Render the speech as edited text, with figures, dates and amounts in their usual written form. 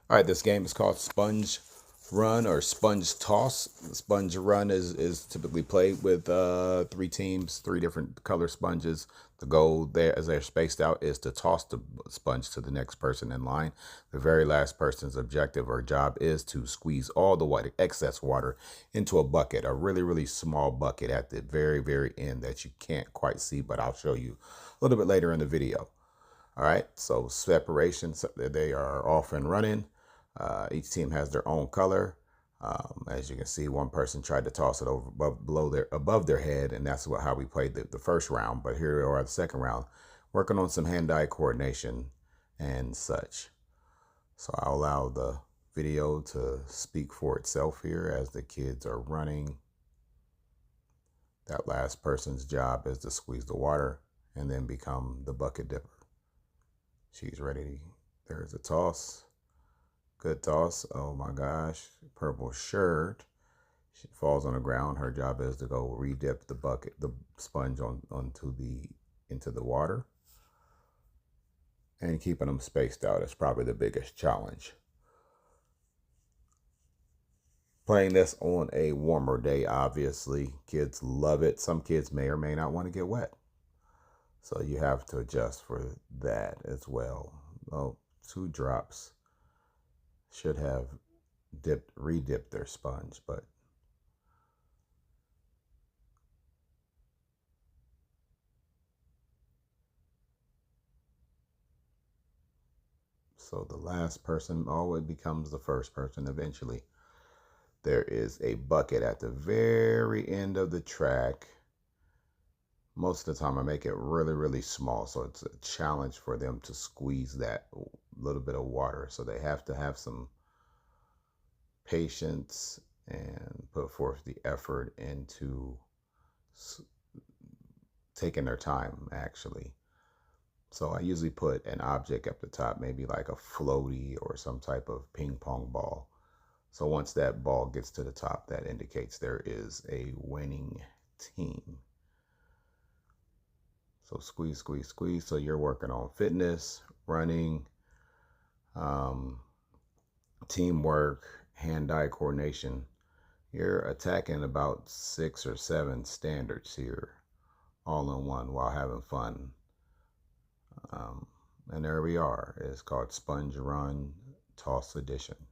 All right, this game is called Sponge Run or Sponge Toss. Sponge Run is typically played with three teams, three different color sponges. The goal there, as they're spaced out, is to toss the sponge to the next person in line. The very last person's objective or job is to squeeze all the water, excess water, into a bucket, a really, really small bucket at the very, very end that you can't quite see, but I'll show you a little bit later in the video. All right, so separation, so they are off and running. Each team has their own color. As you can see, one person tried to toss it over above their head, and that's how we played the first round. But here we are, the second round, working on some hand-eye coordination and such. So I'll allow the video to speak for itself here as the kids are running. That last person's job is to squeeze the water and then become the bucket dipper. She's ready. There's a toss. Good toss. Oh my gosh. Purple shirt. She falls on the ground. Her job is to go re-dip the bucket, the sponge into the water. And keeping them spaced out is probably the biggest challenge. Playing this on a warmer day, obviously. Kids love it. Some kids may or may not want to get wet. So you have to adjust for that as well. Oh, 2 drops. Should have re-dipped their sponge, but so the last person always becomes the first person eventually. There is a bucket at the very end of the track. Most of the time I make it really, really small, so it's a challenge for them to squeeze that little bit of water. So they have to have some patience and put forth the effort into taking their time, actually. So I usually put an object at the top, maybe like a floaty or some type of ping pong ball. So once that ball gets to the top, that indicates there is a winning team. So squeeze, squeeze, squeeze. So you're working on fitness, running, um, teamwork, hand-eye coordination. You're attacking about 6 or 7 standards here, all in one, while having fun. And there we are. It's called Sponge Run Toss Edition.